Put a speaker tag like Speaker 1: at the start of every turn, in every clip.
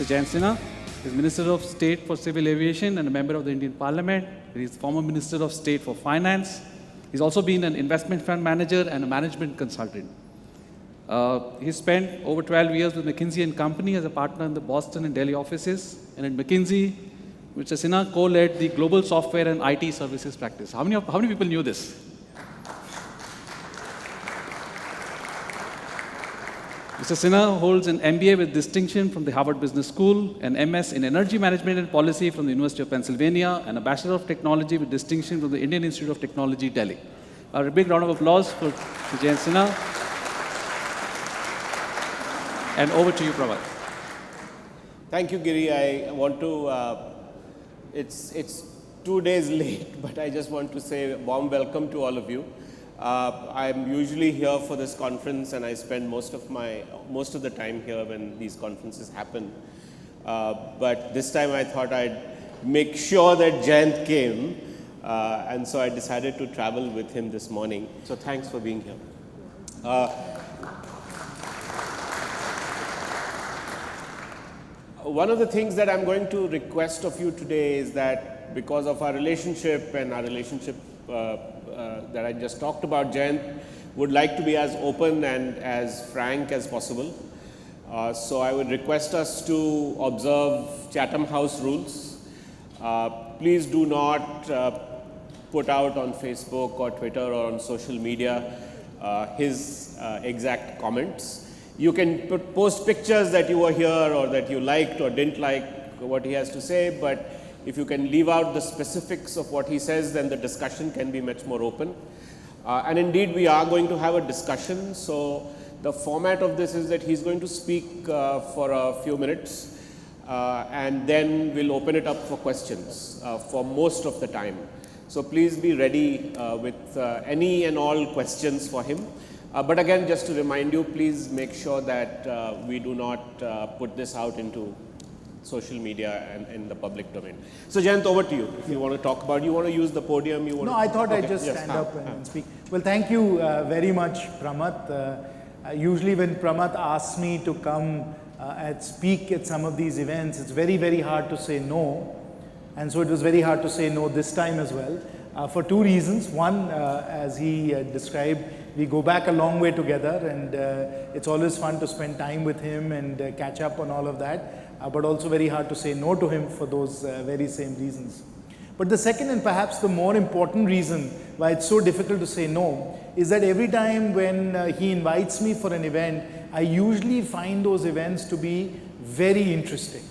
Speaker 1: Mr. Jayant Sinha. He's Minister of State for Civil Aviation and a member of the Indian Parliament. He's former Minister of State for Finance. He's also been an investment fund manager and a management consultant. He spent over 12 years with McKinsey & Company as a partner in the Boston and Delhi offices. And at McKinsey, Mr. Sinha co-led the global software and IT services practice. How many people knew this? Mr. Sinha holds an MBA with distinction from the Harvard Business School, an MS in Energy Management and Policy from the University of Pennsylvania, and a Bachelor of Technology with distinction from the Indian Institute of Technology, Delhi. A big round of applause for Jayant Sinha. And over to you, Prabhat.
Speaker 2: Thank you, Giri. I want to, it's 2 days late, but I just want to say a warm welcome to all of you. I'm usually here for this conference, and I spend most of the time here when these conferences happen. But this time I thought I'd make sure that Jayant came, and so I decided to travel with him this morning. So thanks for being here. One of the things that I'm going to request of you today is that because of our relationship and our relationship that I just talked about, Jayant would like to be as open and as frank as possible. So I would request us to observe Chatham House rules. Please do not put out on Facebook or Twitter or on social media his exact comments. You can post pictures that you were here or that you liked or didn't like what he has to say, but if you can leave out the specifics of what he says, then the discussion can be much more open. And indeed, we are going to have a discussion. So the format of this is that he's going to speak for a few minutes, and then we'll open it up for questions for most of the time. So please be ready with any and all questions for him. But again, just to remind you, please make sure that we do not put this out into social media and in the public domain. So Jayant, over to you. If you want to talk about, you want to use the podium? You want
Speaker 3: No, I thought I'd just stand up and speak. Well, thank you very much, Pramath. Usually when Pramath asks me to come and speak at some of these events, it's very, very hard to say no. And so it was very hard to say no this time as well, for two reasons. One, as he described, we go back a long way together, and it's always fun to spend time with him and catch up on all of that. But also very hard to say no to him for those very same reasons. But the second and perhaps the more important reason why it's so difficult to say no is that every time when he invites me for an event, I usually find those events to be very interesting.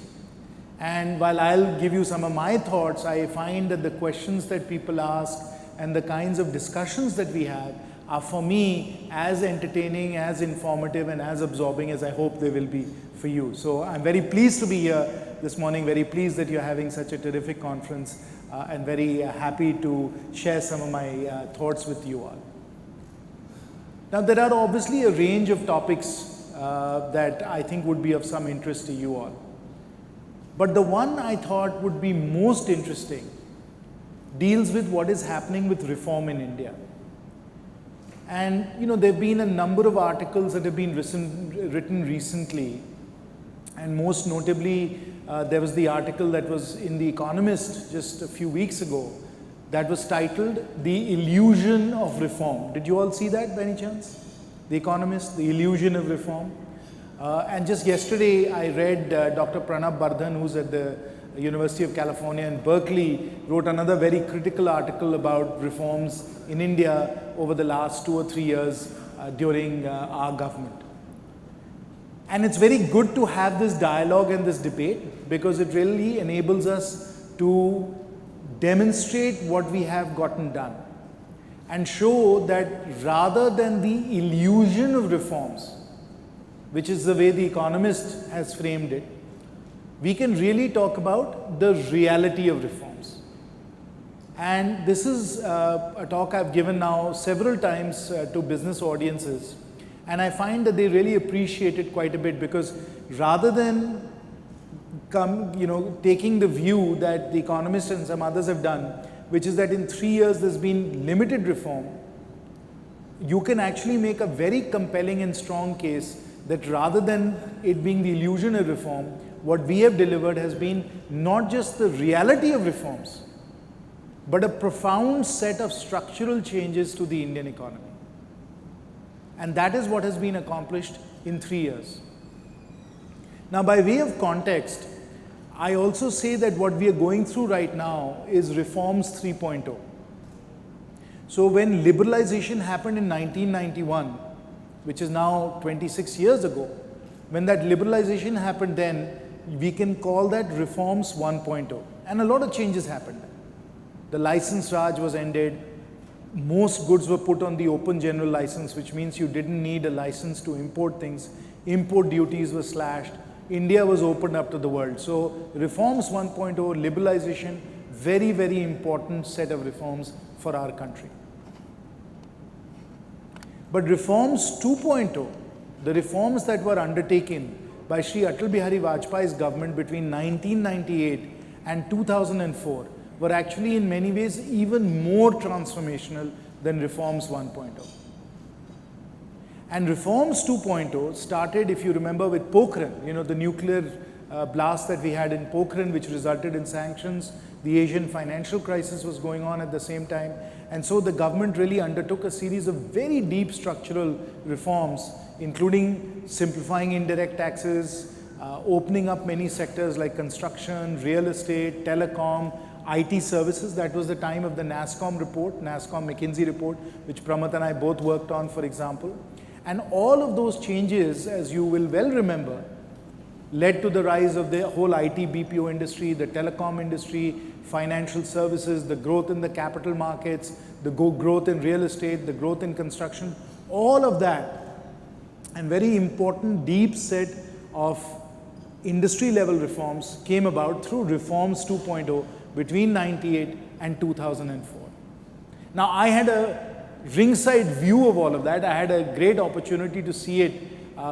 Speaker 3: And while I'll give you some of my thoughts, I find that the questions that people ask and the kinds of discussions that we have are for me as entertaining, as informative, and as absorbing as I hope they will be for you. So I'm very pleased to be here this morning, very pleased that you're having such a terrific conference, and very happy to share some of my thoughts with you all. Now, there are obviously a range of topics that I think would be of some interest to you all. But the one I thought would be most interesting deals with what is happening with reform in India. And there have been a number of articles that have been written recently, and most notably there was the article that was in The Economist just a few weeks ago that was titled "The Illusion of Reform." Did you all see that by any chance? The Economist, The Illusion of Reform. And just yesterday I read Dr. Pranab Bardhan, who's at the University of California in Berkeley, wrote another very critical article about reforms in India over the last 2 or 3 years during our government. And it's very good to have this dialogue and this debate, because it really enables us to demonstrate what we have gotten done and show that rather than the illusion of reforms, which is the way The Economist has framed it, we can really talk about the reality of reforms. And this is a talk I've given now several times to business audiences, and I find that they really appreciate it quite a bit, because rather than taking the view that The Economist and some others have done, which is that in 3 years there's been limited reform, you can actually make a very compelling and strong case that rather than it being the illusion of reform, what we have delivered has been not just the reality of reforms, but a profound set of structural changes to the Indian economy. And that is what has been accomplished in 3 years. Now, by way of context, I also say that what we are going through right now is reforms 3.0. So when liberalization happened in 1991, which is now 26 years ago, when that liberalization happened then, we can call that reforms 1.0. And a lot of changes happened. The license Raj was ended. Most goods were put on the open general license, which means you didn't need a license to import things. Import duties were slashed. India was opened up to the world. So reforms 1.0, liberalization, very, very important set of reforms for our country. But reforms 2.0, the reforms that were undertaken by Shri Atal Bihari Vajpayee's government between 1998 and 2004 were actually in many ways even more transformational than reforms 1.0. And reforms 2.0 started, if you remember, with Pokhran, the nuclear blast that we had in Pokhran, which resulted in sanctions. The Asian financial crisis was going on at the same time. And so the government really undertook a series of very deep structural reforms, including simplifying indirect taxes, opening up many sectors like construction, real estate, telecom, IT services. That was the time of the NASSCOM report, NASSCOM McKinsey report, which Pramath and I both worked on, for example. And all of those changes, as you will well remember, led to the rise of the whole IT BPO industry, the telecom industry, financial services, the growth in the capital markets, the growth in real estate, the growth in construction, all of that, and very important deep set of industry level reforms came about through reforms 2.0 between 98 and 2004. Now, I had a ringside view of all of that. I had a great opportunity to see it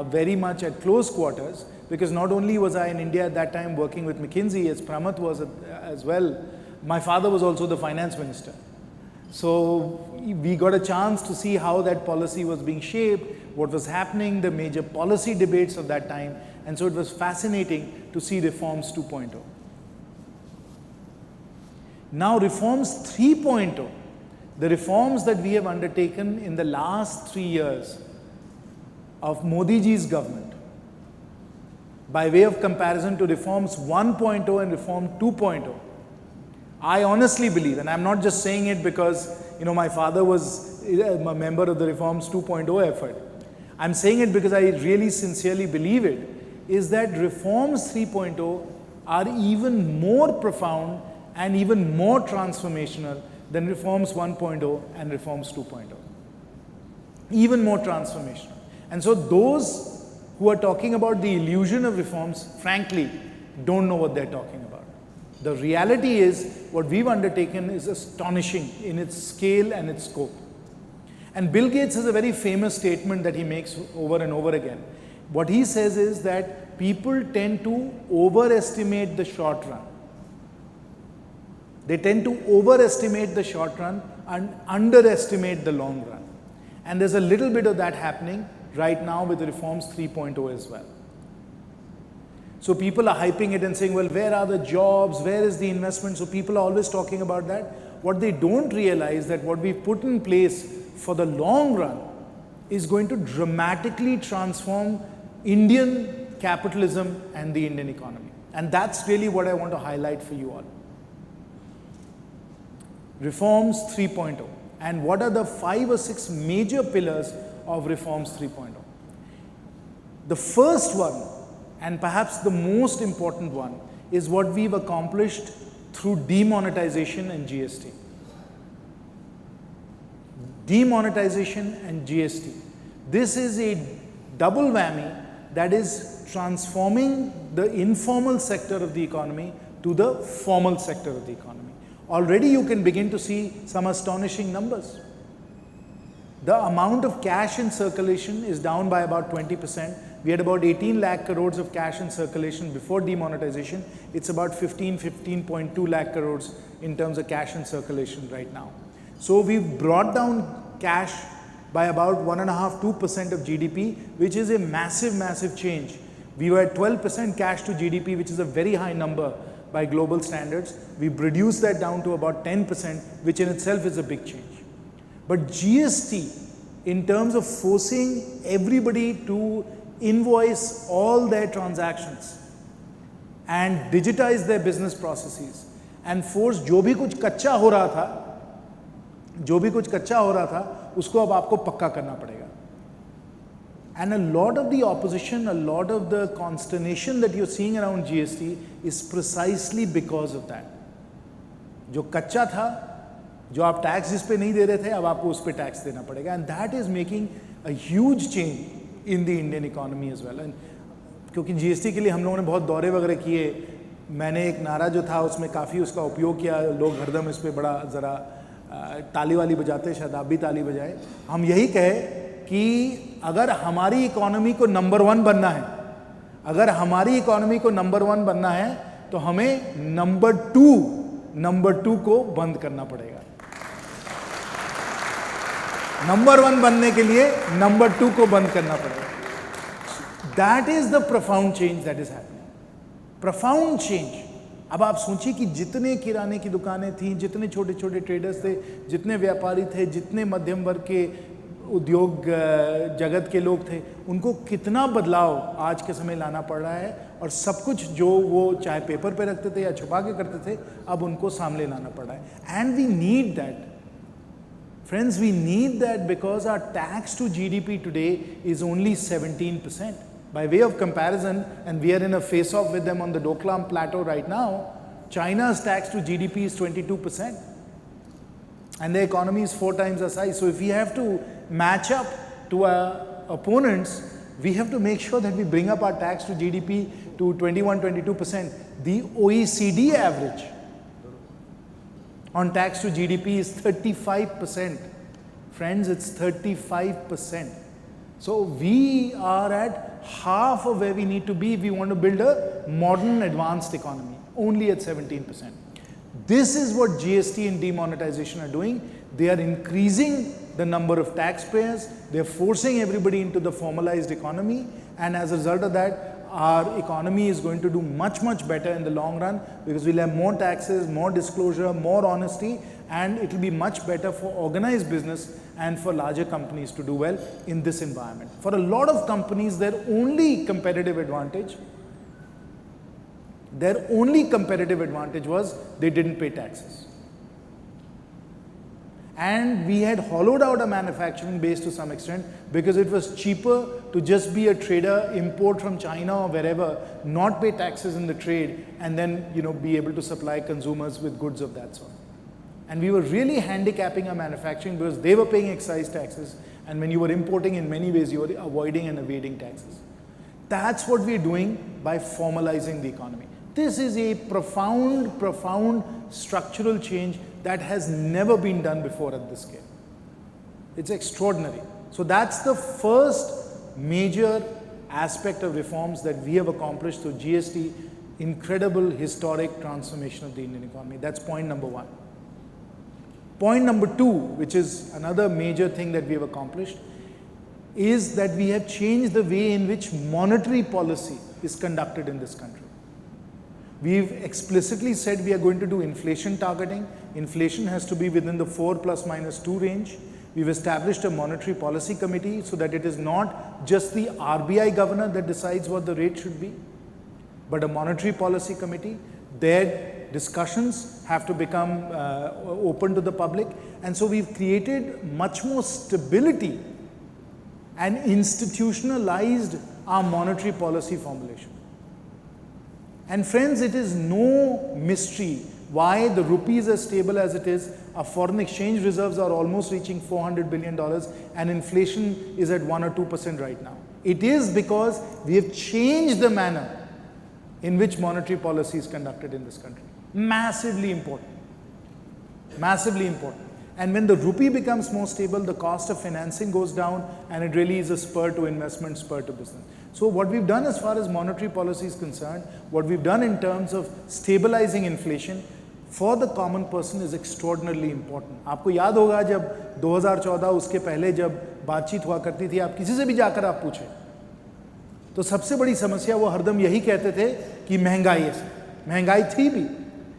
Speaker 3: very much at close quarters, because not only was I in India at that time working with McKinsey, as Pramath was as well, my father was also the finance minister. So we got a chance to see how that policy was being shaped, what was happening, the major policy debates of that time. And so it was fascinating to see reforms 2.0. Now reforms 3.0, the reforms that we have undertaken in the last 3 years of Modi ji's government, by way of comparison to reforms 1.0 and reform 2.0, I honestly believe, and I'm not just saying it because my father was a member of the reforms 2.0 effort. I'm saying it because I really sincerely believe it, is that reforms 3.0 are even more profound and even more transformational than reforms 1.0 and reforms 2.0. Even more transformational. And so those who are talking about the illusion of reforms, frankly, don't know what they're talking about. The reality is, what we've undertaken is astonishing in its scale and its scope. And Bill Gates has a very famous statement that he makes over and over again. What he says is that people tend to overestimate the short run. They tend to overestimate the short run and underestimate the long run. And there's a little bit of that happening right now with reforms 3.0 as well. So people are hyping it and saying, well, where are the jobs? Where is the investment? So people are always talking about that. What they don't realize that what we've put in place for the long run is going to dramatically transform Indian capitalism and the Indian economy. And that's really what I want to highlight for you all. Reforms 3.0. And what are the 5 or 6 major pillars of reforms 3.0? The first one, and perhaps the most important one, is what we've accomplished through demonetization and GST. Demonetization and GST. This is a double whammy that is transforming the informal sector of the economy to the formal sector of the economy. Already you can begin to see some astonishing numbers. The amount of cash in circulation is down by about 20%. We had about 18 lakh crores of cash in circulation before demonetization. It's about 15.2 lakh crores in terms of cash in circulation right now. So we've brought down cash by about 1.5–2% of GDP, which is a massive, massive change. We were at 12% cash to GDP, which is a very high number by global standards. We've reduced that down to about 10%, which in itself is a big change. But GST, in terms of forcing everybody to invoice all their transactions and digitize their business processes and force जो भी कुछ कच्चा हो रहा था उसको अब आपको पक्का करना पड़ेगा. And a lot of the opposition, a lot of the consternation that you're seeing around GST is precisely because of that. जो कच्चा था, जो आप टैक्स जिस पे नहीं दे रहे थे, अब आपको उस पे टैक्स देना पड़ेगा. And that is making a huge change in the Indian economy as well. And क्योंकि GST के लिए हम लोगों ने बहुत दौरे वगैरह किए, मैंने एक नारा जो था उसमें काफ़ी उसका उपयोग किया, लोग हरदम इस पे बड़ा ज़रा ताली वाली बजाते, शायद आप भी ताली बजाए. हम यही कहे कि अगर हमारी इकोनॉमी को नंबर 1 बनना है, अगर हमारी इकोनॉमी को नंबर 1 बनना है तो हमें नंबर 2 को बंद करना पड़ेगा. नंबर 1 बनने के लिए नंबर 2 को बंद करना पड़ेगा. That is the profound change that is happening. Profound change. अब आप सोचिए कि जितने किराने की दुकानें थी, जितने छोटे छोटे ट्रेडर्स थे, जितने व्यापारी थे, जितने मध्यम वर्ग के उद्योग जगत के लोग थे, उनको कितना बदलाव आज के समय लाना पड़ रहा है. और सब कुछ जो वो चाहे पेपर पे रखते थे या छुपा के करते थे, अब उनको सामने लाना पड़ रहा है. And we need that. Friends, we need that because our tax to GDP today is only 17%. By way of comparison, and we are in a face-off with them on the Doklam plateau right now, China's tax to GDP is 22%. And their economy is 4 times our size. So if we have to match up to our opponents, we have to make sure that we bring up our tax to GDP to 21-22%. The OECD average on tax to GDP is 35%. Friends, it's 35%. So we are at half of where we need to be if we want to build a modern advanced economy, only at 17%. This is what GST and demonetization are doing. They are increasing the number of taxpayers, they are forcing everybody into the formalized economy, and as a result of that, our economy is going to do much, much better in the long run because we'll have more taxes, more disclosure, more honesty, and it will be much better for organized business and for larger companies to do well in this environment. For a lot of companies, their only competitive advantage was they didn't pay taxes. And we had hollowed out our manufacturing base to some extent because it was cheaper to just be a trader, import from China or wherever, not pay taxes in the trade, and then be able to supply consumers with goods of that sort. And we were really handicapping our manufacturing because they were paying excise taxes, and when you were importing, in many ways you were avoiding and evading taxes. That's what we're doing by formalizing the economy. This is a profound, profound structural change that has never been done before at this scale. It's extraordinary. So that's the first major aspect of reforms that we have accomplished through GST, incredible historic transformation of the Indian economy. That's point number 1. Point number 2, which is another major thing that we have accomplished, is that we have changed the way in which monetary policy is conducted in this country. We've explicitly said we are going to do inflation targeting. Inflation has to be within the 4 plus minus 2 range. We've established a monetary policy committee so that it is not just the RBI governor that decides what the rate should be, but a monetary policy committee. Their discussions have to become open to the public. And so we've created much more stability and institutionalized our monetary policy formulation. And friends, it is no mystery why the rupee is as stable as it is. Our foreign exchange reserves are almost reaching $400 billion and inflation is at 1 or 2% right now. It is because we have changed the manner in which monetary policy is conducted in this country. Massively important. Massively important. And when the rupee becomes more stable, the cost of financing goes down and it really is a spur to investment, spur to business. So what we've done as far as monetary policy is concerned, what we've done in terms of stabilizing inflation for the common person is extraordinarily important. आपको याद होगा जब 2014 उसके पहले जब बातचीत हुआ करती थी, आप किसी से भी जाकर आप पूछें, तो सबसे बड़ी समस्या वो हरदम यही कहते थे कि महंगाई है। महंगाई थी भी,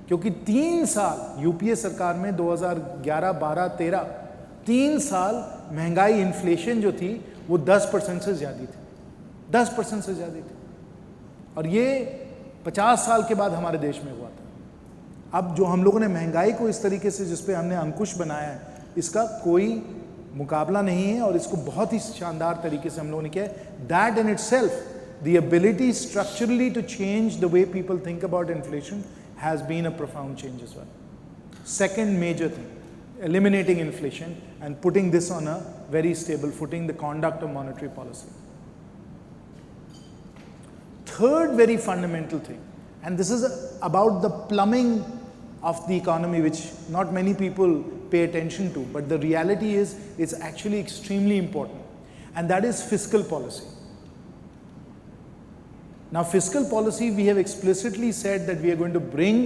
Speaker 3: क्योंकि 3 साल यूपीए सरकार में 2011, 12, 13 3 साल महंगाई इन्फ्लेशन जो थी वो 10% से ज़्यादा थी, 10% से ज़्यादा थी। और ये 50 साल के बाद हमारे देश में हुआ था। अब जो हम लोगों ने महंगाई को इस तरीके से जिस पे हमने अंकुश बनाया है, इसका कोई मुकाबला नहीं है और इसको बहुत ही शानदार तरीके से हम लोगों ने किया है। That in itself, the ability structurally to change the way people think about inflation has been a profound change as well. Second major thing, eliminating inflation and putting this on a very stable footing, the conduct of monetary policy. Third very fundamental thing, and this is about the plumbing of the economy, which not many people pay attention to, but the reality is it's actually extremely important, and that is fiscal policy. Now, fiscal policy, we have explicitly said that we are going to bring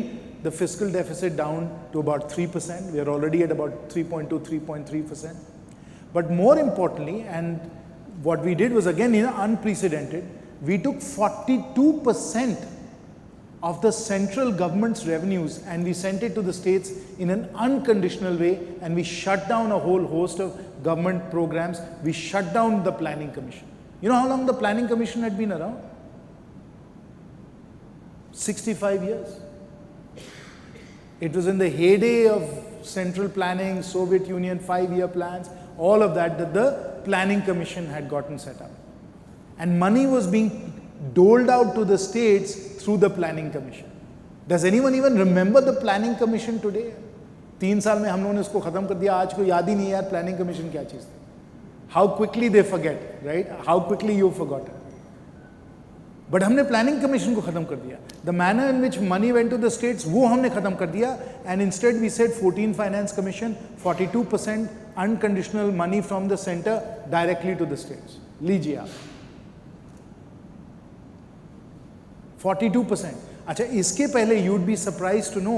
Speaker 3: the fiscal deficit down to about 3%. We are already at about 3.2, 3.3%. But more importantly, and what we did was again unprecedented, we took 42% of the central government's revenues and we sent it to the states in an unconditional way, and we shut down a whole host of government programs. We shut down the Planning Commission. You know how long the Planning Commission had been around? 65 years. It was in the heyday of central planning, Soviet Union, 5-year plans, all of that the Planning Commission had gotten set up. And money was being doled out to the states through the Planning Commission. Does anyone even remember the Planning Commission today? 3 साल में हम लोगों ने उसको खत्म कर दिया, आज को याद ही नहीं यार Planning Commission क्या चीज़ थी. How quickly they forget, right? How quickly you forgot it. But हमने प्लानिंग कमीशन को खत्म कर दिया. The manner in which money went to the states वो हमने खत्म कर दिया. And instead we said 14 finance commission, 42% unconditional money from the centre directly to the states. लीजिए आप 42%. अच्छा, इसके पहले you'd be surprise to know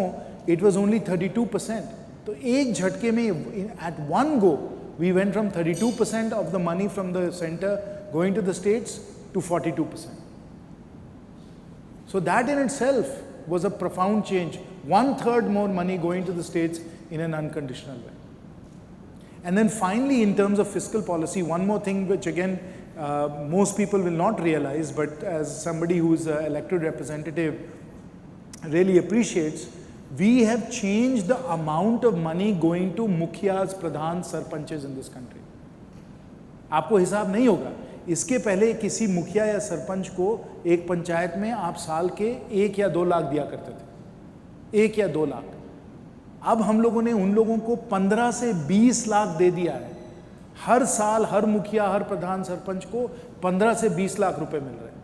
Speaker 3: it was only 32%. तो एक झटके में at one go we went फ्रॉम 32% of the money from the centre going to the states to 42%. So that in itself was a profound change. 1/3 more money going to the states in an unconditional way. And then finally, in terms of fiscal policy, one more thing which again most people will not realize, but as somebody who is an elected representative really appreciates, we have changed the amount of money going to mukhyas, pradhans, sarpanches in this country. आपको हिसाब नहीं होगा. इसके पहले किसी मुखिया या सरपंच को एक पंचायत में आप साल के 1 या 2 लाख दिया करते थे, 1 या 2 लाख. अब हम लोगों ने उन लोगों को 15 से 20 लाख दे दिया है. हर साल हर मुखिया, हर प्रधान, सरपंच को 15 से 20 लाख रुपए मिल रहे हैं.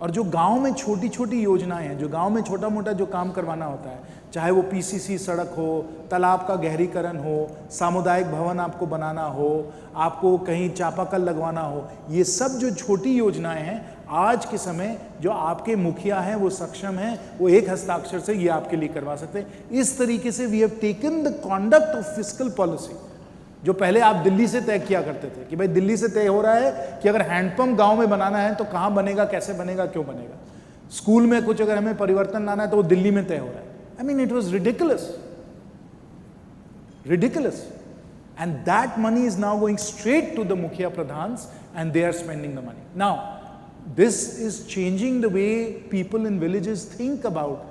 Speaker 3: और जो गांव में छोटी छोटी योजनाएं हैं, जो गांव में छोटा मोटा जो काम करवाना होता है, चाहे वो पीसीसी सड़क हो, तालाब का गहरीकरण हो, सामुदायिक भवन आपको बनाना हो, आपको कहीं चापाकल लगवाना हो, ये सब जो छोटी योजनाएं हैं आज के समय जो आपके मुखिया हैं वो सक्षम हैं, वो एक हस्ताक्षर से ये आपके लिए करवा सकते हैं. इस तरीके से we have taken the conduct of fiscal policy, जो पहले आप दिल्ली से तय किया करते थे कि भाई दिल्ली से तय हो रहा है कि अगर हैंडपंप गांव में बनाना है तो कहां बनेगा, कैसे बनेगा, क्यों बनेगा. स्कूल में कुछ अगर हमें परिवर्तन लाना है तो वो दिल्ली में तय हो रहा है. I mean, it was ridiculous. Ridiculous. And that money is now going straight to the Mukhya Pradhans and they are spending the money. Now, this is changing the way people in villages think about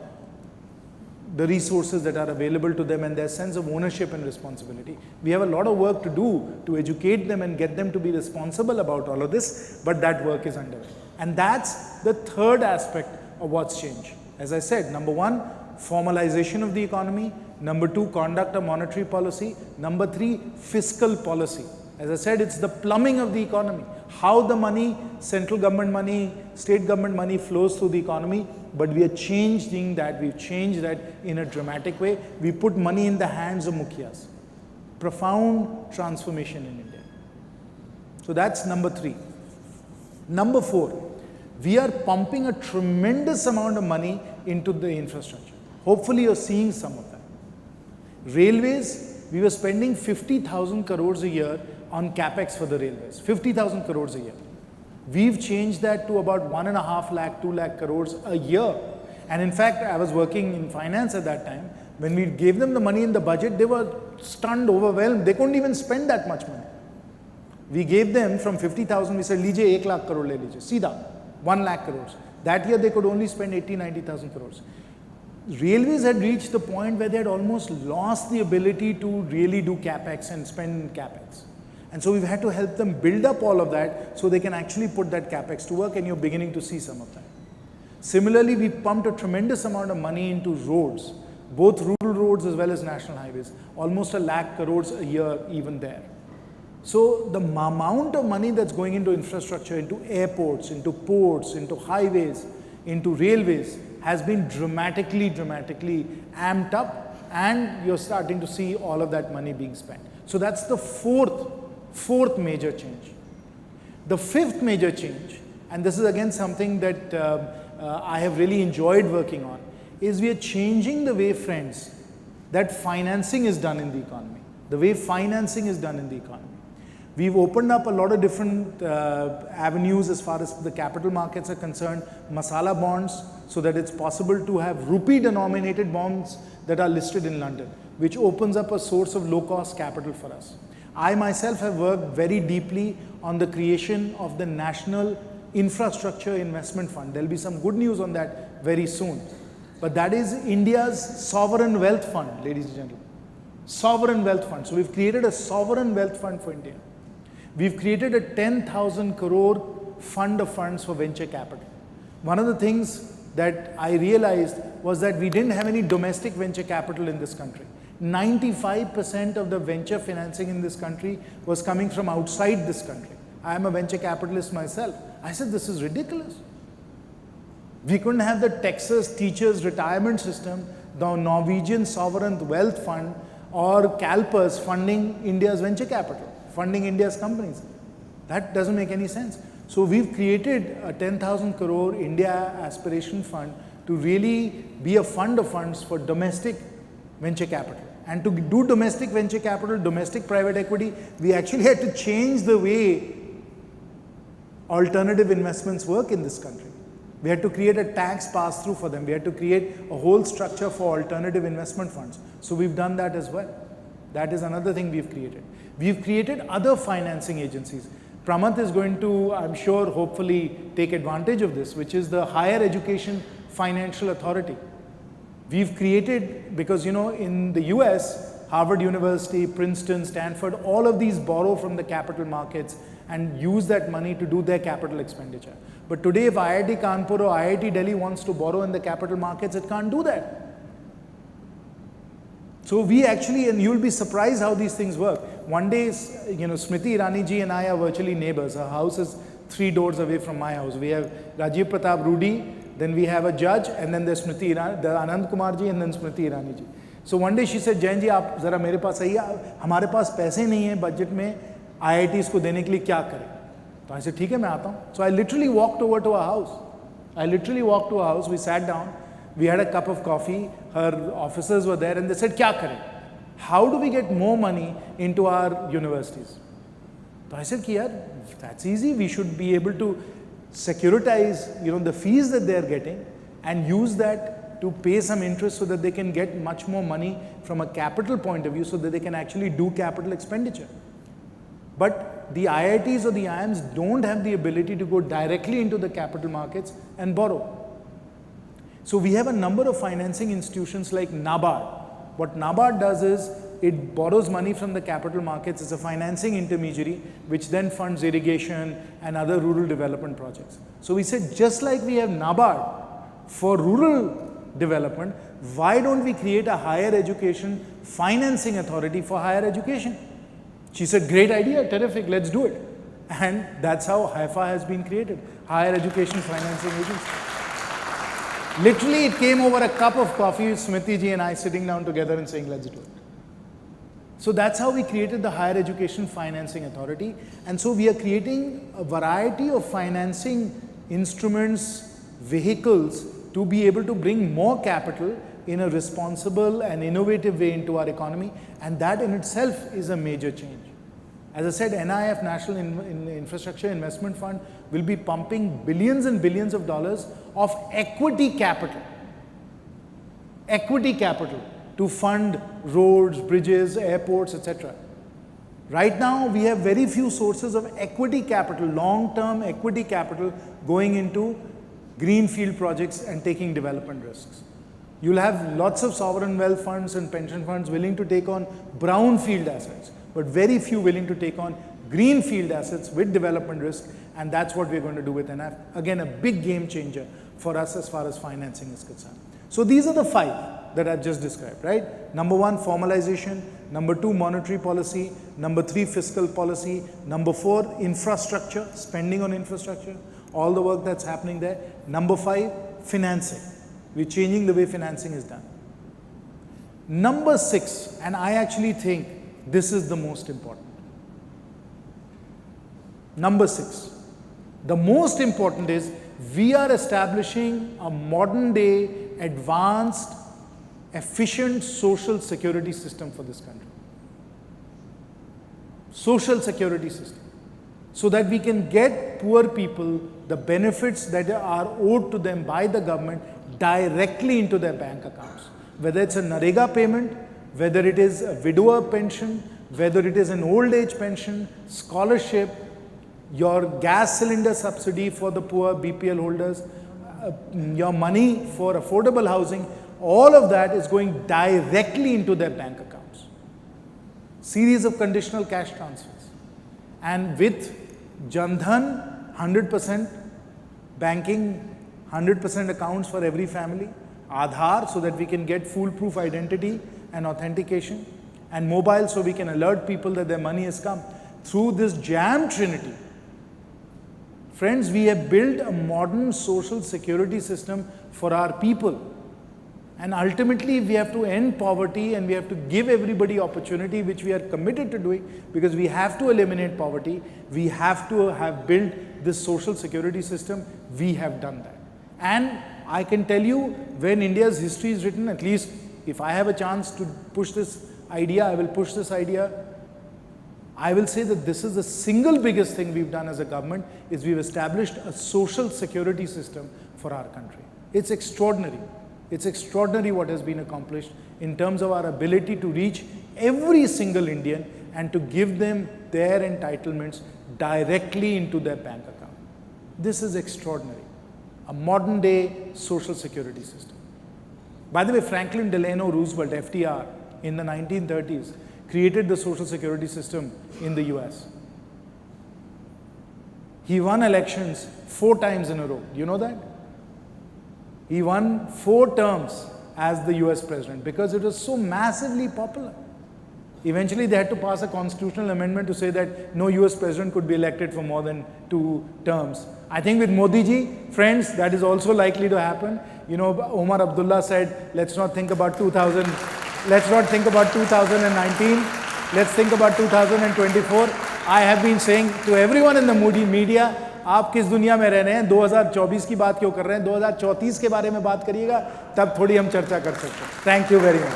Speaker 3: the resources that are available to them and their sense of ownership and responsibility. We have a lot of work to do to educate them and get them to be responsible about all of this, but that work is underway. And that's the third aspect of what's changed. As I said, number 1, formalization of the economy. Number 2, conduct of monetary policy. Number 3, fiscal policy. As I said, it's the plumbing of the economy. How the money, central government money, state government money flows through the economy, but we are changing that. We've changed that in a dramatic way. We put money in the hands of mukhyas. Profound transformation in India. So that's number 3. Number 4, we are pumping a tremendous amount of money into the infrastructure. Hopefully you're seeing some of that. Railways, we were spending 50,000 crores a year on capex for the railways. 50,000 crores a year. We've changed that to about 1.5 lakh, 2 lakh crores a year. And in fact, I was working in finance at that time. When we gave them the money in the budget, they were stunned, overwhelmed. They couldn't even spend that much money. We gave them from 50,000, we said, लीजिए 1 lakh crore ले लीजिए, सीधा 1 lakh crores. That year they could only spend 80,000-90,000 crores. Railways had reached the point where they had almost lost the ability to really do capex and spend capex. And so we've had to help them build up all of that so they can actually put that capex to work, and you're beginning to see some of that. Similarly, we pumped a tremendous amount of money into roads, both rural roads as well as national highways, almost 1 lakh crores a year even there. So the amount of money that's going into infrastructure, into airports, into ports, into highways, into railways has been dramatically amped up, and you're starting to see all of that money being spent. So that's the fourth major change. The fifth major change, and this is again something that I have really enjoyed working on, is we are changing the way, friends, that financing is done in the economy. The way financing is done in the economy. We've opened up a lot of different avenues as far as the capital markets are concerned, masala bonds, so that it's possible to have rupee denominated bonds that are listed in London, which opens up a source of low cost capital for us. I myself have worked very deeply on the creation of the National Infrastructure Investment Fund. There'll be some good news on that very soon. But that is India's sovereign wealth fund, ladies and gentlemen. Sovereign wealth fund. So we've created a sovereign wealth fund for India. We've created a 10,000 crore fund of funds for venture capital. One of the things that I realized was that we didn't have any domestic venture capital in this country. 95% of the venture financing in this country was coming from outside this country. I am a venture capitalist myself. I said, this is ridiculous. We couldn't have the Texas teachers retirement system, the Norwegian sovereign wealth fund, or CalPERS funding India's venture capital, funding India's companies. That doesn't make any sense. So we've created a 10,000 crore India Aspiration Fund to really be a fund of funds for domestic venture capital. And to do domestic venture capital, domestic private equity, we actually had to change the way alternative investments work in this country. We had to create a tax pass-through for them. We had to create a whole structure for alternative investment funds. So we've done that as well. That is another thing we've created. We've created other financing agencies. Pramath is going to, I'm sure, hopefully take advantage of this, which is the Higher Education Financial Authority. We've created, because in the US, Harvard University, Princeton, Stanford, all of these borrow from the capital markets and use that money to do their capital expenditure. But today, if IIT Kanpur or IIT Delhi wants to borrow in the capital markets, it can't do that. So we actually, and you'll be surprised how these things work. One day, Smriti Irani ji and I are virtually neighbors. Her house is 3 doors away from my house. We have Rajiv Pratap Rudy, then we have a judge, and then there's Smriti Irani, the Anand Kumar ji, and then Smriti Irani ji. So one day she said, Jayant ji, आप जरा मेरे पास आइए, हमारे पास पैसे नहीं हैं budget में IITs को देने के लिए क्या करें? तो I said, ठीक है मैं आता हूँ. So I literally walked over to her house. We sat down. We had a cup of coffee. Her officers were there, and they said, क्या करें? How do we get more money into our universities? So I said, कि यार, that's easy. We should be able to securitize, the fees that they are getting and use that to pay some interest so that they can get much more money from a capital point of view so that they can actually do capital expenditure. But the IITs or the IIMs don't have the ability to go directly into the capital markets and borrow. So we have a number of financing institutions like NABARD. What NABARD does is it borrows money from the capital markets as a financing intermediary, which then funds irrigation and other rural development projects. So we said, just like we have NABARD for rural development, why don't we create a higher education financing authority for higher education? She said, great idea, terrific, let's do it. And that's how HIFA has been created, Higher Education Financing Agency. Literally, it came over a cup of coffee with Smriti ji and I sitting down together and saying, let's do it. So that's how we created the Higher Education Financing Authority. And so we are creating a variety of financing instruments, vehicles, to be able to bring more capital in a responsible and innovative way into our economy. And that in itself is a major change. As I said, NIF, National Infrastructure Investment Fund, will be pumping billions and billions of dollars of equity capital to fund roads, bridges, airports, etc. Right now, we have very few sources of equity capital, long-term equity capital going into greenfield projects and taking development risks. You'll have lots of sovereign wealth funds and pension funds willing to take on brownfield assets, but very few willing to take on greenfield assets with development risk, and that's what we're going to do with NIF. Again, a big game changer for us as far as financing is concerned. So these are the 5 that I've just described, right? Number 1, formalization. Number 2, monetary policy. Number 3, fiscal policy. Number 4, infrastructure, spending on infrastructure, all the work that's happening there. Number 5, financing. We're changing the way financing is done. Number 6, and I actually think this is the most important. Number 6, the most important is we are establishing a modern day, advanced, efficient social security system for this country. Social security system. So that we can get poor people the benefits that are owed to them by the government directly into their bank accounts. Whether it's a Narega payment, whether it is a widower pension, whether it is an old age pension, scholarship, your gas cylinder subsidy for the poor BPL holders, your money for affordable housing, all of that is going directly into their bank accounts. Series of conditional cash transfers. And with Jan Dhan, 100% banking, 100% accounts for every family, Aadhaar so that we can get foolproof identity and authentication, and mobile so we can alert people that their money has come. Through this jam trinity, friends, we have built a modern social security system for our people. And ultimately, we have to end poverty and we have to give everybody opportunity, which we are committed to doing, because we have to eliminate poverty. We have to have built this social security system. We have done that. And I can tell you, when India's history is written, at least if I have a chance to push this idea, I will push this idea. I will say that this is the single biggest thing we've done as a government, is we've established a social security system for our country. It's extraordinary. It's extraordinary what has been accomplished in terms of our ability to reach every single Indian and to give them their entitlements directly into their bank account. This is extraordinary. A modern day social security system. By the way, Franklin Delano Roosevelt, FDR, in the 1930s, created the social security system in the US. He won elections 4 times in a row. Do you know that? He won 4 terms as the US president because it was so massively popular. Eventually, they had to pass a constitutional amendment to say that no US president could be elected for more than 2 terms. I think with Modi ji, friends, that is also likely to happen. You know, Omar Abdullah said, let's not think about 2019, let's think about 2024. I have been saying to everyone in the media, आप किस दुनिया में रह रहे हैं, 2024 की बात क्यों कर रहे हैं, 2034 के बारे में बात करिएगा, तब थोड़ी हम चर्चा कर सकते हैं. Thank you very much.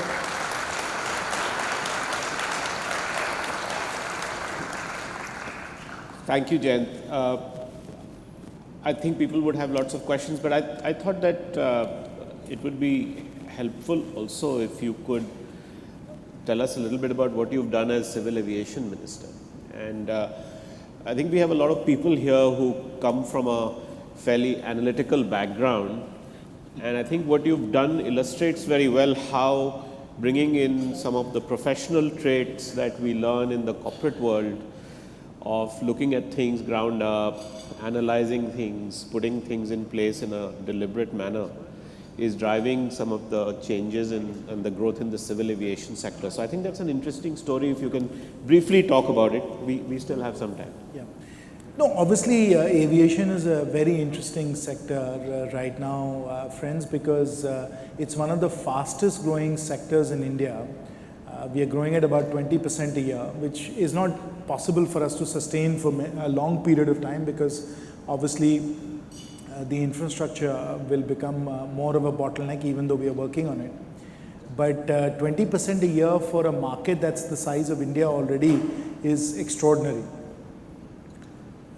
Speaker 2: Thank you, Jayant. I think people would have lots of questions, but I thought that it would be helpful also if you could tell us a little bit about what you've done as Civil Aviation Minister. And I think we have a lot of people here who come from a fairly analytical background, and I think what you've done illustrates very well how bringing in some of the professional traits that we learn in the corporate world of looking at things ground up, analyzing things, putting things in place in a deliberate manner is driving some of the changes and the growth in the civil aviation sector. So I think that's an interesting story. If you can briefly talk about it, we still have some time.
Speaker 3: Yeah. No, obviously aviation is a very interesting sector right now, friends, because it's one of the fastest growing sectors in India. We are growing at about 20% a year, which is not possible for us to sustain for a long period of time because obviously the infrastructure will become more of a bottleneck even though we are working on it. But 20% a year for a market that's the size of India already is extraordinary.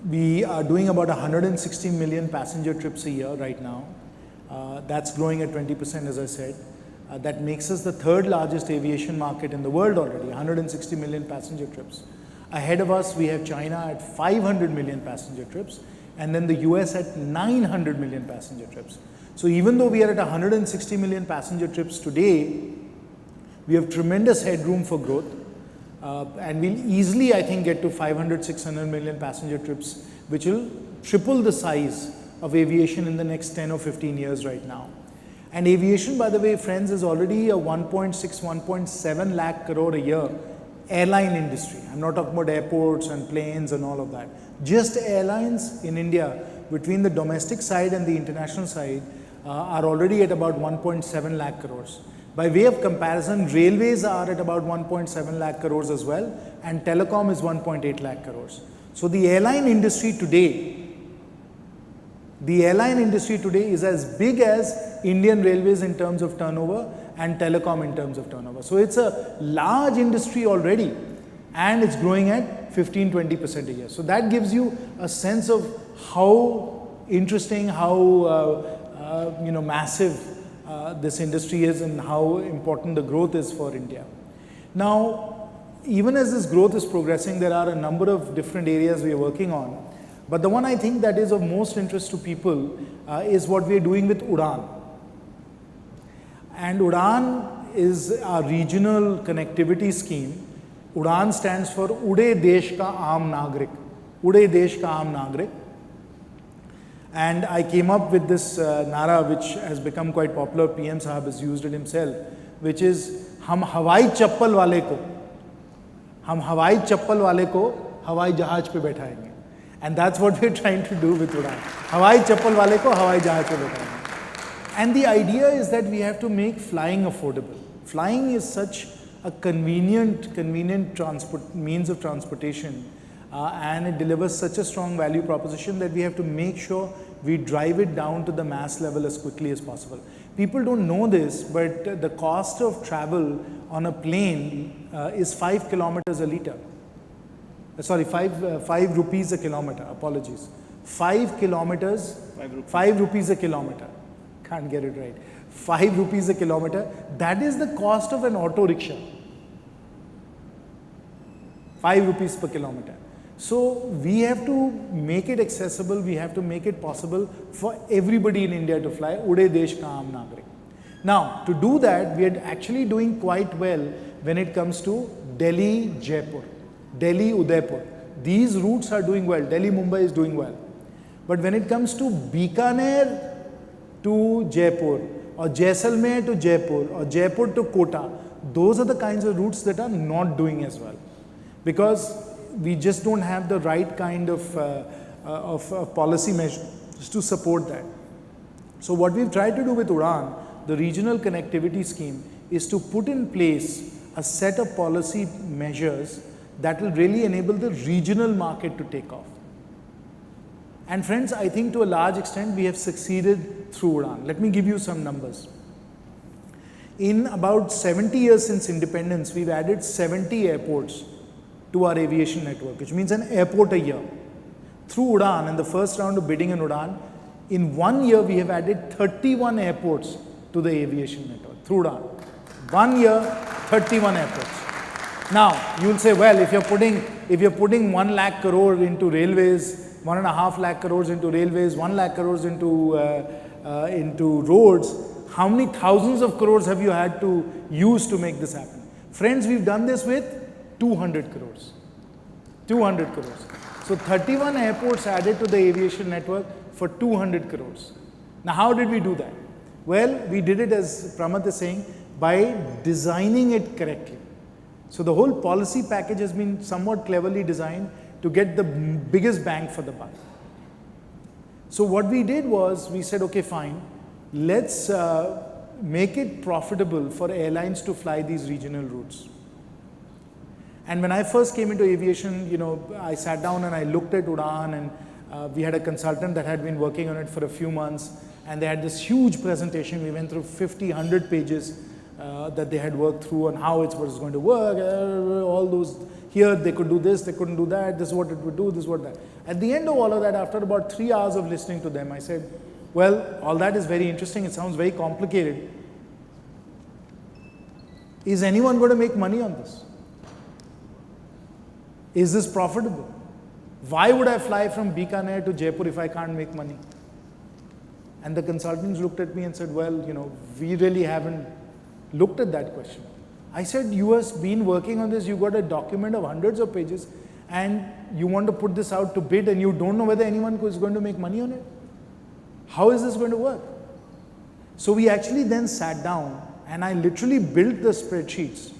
Speaker 3: We are doing about 160 million passenger trips a year right now. That's growing at 20%, as I said. That makes us the third largest aviation market in the world already, 160 million passenger trips. Ahead of us, we have China at 500 million passenger trips, and then the US at 900 million passenger trips. So even though we are at 160 million passenger trips today, we have tremendous headroom for growth. And we'll easily, I think, get to 500, 600 million passenger trips, which will triple the size of aviation in the next 10 or 15 years right now. And aviation, by the way, friends, is already a 1.6, 1.7 lakh crore a year airline industry. I'm not talking about airports and planes and all of that. Just airlines in India, between the domestic side and the international side, are already at about 1.7 lakh crores. By way of comparison, railways are at about 1.7 lakh crores as well, and telecom is 1.8 lakh crores. So the airline industry today is as big as Indian Railways in terms of turnover and telecom in terms of turnover. So it's a large industry already, and it's growing at 15-20% a year. So that gives you a sense of how interesting, how massive this industry is and how important the growth is for India. Now, even as this growth is progressing, there are a number of different areas we are working on. But the one I think that is of most interest to people is what we are doing with Udan. And Udan is our regional connectivity scheme. Udan stands for Ude Desh Ka Aam Nagrik. Ude Desh Ka Aam Nagrik. And I came up with this nara, which has become quite popular. PM Sahab has used it himself, which is Hum Hawai Chappal Wale Ko Hawai Jahaj Pe Baithayenge. And that's what we're trying to do with Udan. Hawai Chappal Wale Ko Hawai Jahaj Pe Baithayenge. And the idea is that we have to make flying affordable. Flying is such a convenient means of transportation. And it delivers such a strong value proposition that we have to make sure we drive it down to the mass level as quickly as possible. People don't know this, but the cost of travel on a plane is 5 kilometers a liter. Sorry, 5 rupees a kilometer, apologies. 5 kilometers, 5 rupees a kilometer. Can't get it right. 5 rupees a kilometer. That is the cost of an auto rickshaw. 5 rupees per kilometer. So we have to make it accessible, we have to make it possible for everybody in India to fly Ude Desh Ka Aam Nagrik. Now, to do that, we are actually doing quite well when it comes to Delhi, Jaipur, Delhi, Udaipur. These routes are doing well. Delhi, Mumbai is doing well. But when it comes to Bikaner to Jaipur, or Jaisalmer to Jaipur, or Jaipur to Kota, those are the kinds of routes that are not doing as well. Because we just don't have the right kind of policy measures to support that. So what we've tried to do with Udan, the regional connectivity scheme, is to put in place a set of policy measures that will really enable the regional market to take off. And friends, I think to a large extent we have succeeded through Udan. Let me give you some numbers. In about 70 years since independence, we've added 70 airports to our aviation network, which means an airport a year. Through Udan, in the first round of bidding in Udan, in 1 year we have added 31 airports to the aviation network, through Udan. 1 year, 31 airports. Now, you'll say, well, if you're putting 1 lakh crore into railways, 1.5 lakh crores into railways, 1 lakh crores into roads, how many thousands of crores have you had to use to make this happen? Friends, we've done this with 200 crores. 200 crores. So 31 airports added to the aviation network for 200 crores. Now, how did we do that? Well, we did it, as Pramath is saying, by designing it correctly. So the whole policy package has been somewhat cleverly designed to get the biggest bang for the buck. So what we did was, we said, okay, fine, let's make it profitable for airlines to fly these regional routes. And when I first came into aviation, I sat down and I looked at Udan, and we had a consultant that had been working on it for a few months, and they had this huge presentation. We went through 50, 100 pages that they had worked through on how it was going to work, all those here they could do this, they couldn't do that, this is what it would do, this is what that. At the end of all of that, after about 3 hours of listening to them, I said, well, all that is very interesting, it sounds very complicated. Is anyone going to make money on this? Is this profitable? Why would I fly from Bikaner to Jaipur if I can't make money? And the consultants looked at me and said, well, we really haven't looked at that question. I said, you have been working on this, you got a document of hundreds of pages, and you want to put this out to bid and you don't know whether anyone is going to make money on it? How is this going to work? So we actually then sat down and I literally built the spreadsheets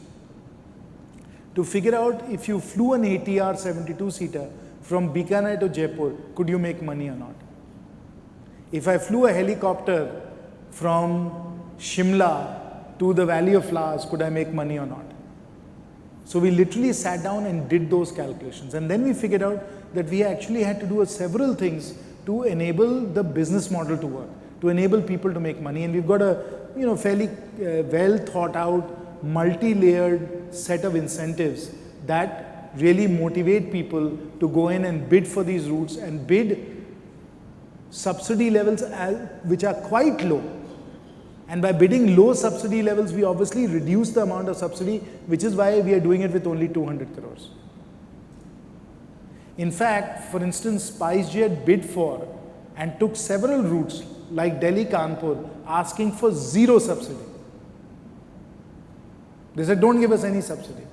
Speaker 3: to figure out if you flew an ATR 72-seater from Bikaner to Jaipur, could you make money or not? If I flew a helicopter from Shimla to the Valley of Flowers, could I make money or not? So we literally sat down and did those calculations. And then we figured out that we actually had to do several things to enable the business model to work, to enable people to make money. And we've got a fairly well thought out, multi-layered set of incentives that really motivate people to go in and bid for these routes and bid subsidy levels which are quite low. And by bidding low subsidy levels, we obviously reduce the amount of subsidy, which is why we are doing it with only 200 crores. In fact, for instance, SpiceJet bid for and took several routes like Delhi-Kanpur, asking for zero subsidy. They said, don't give us any subsidy.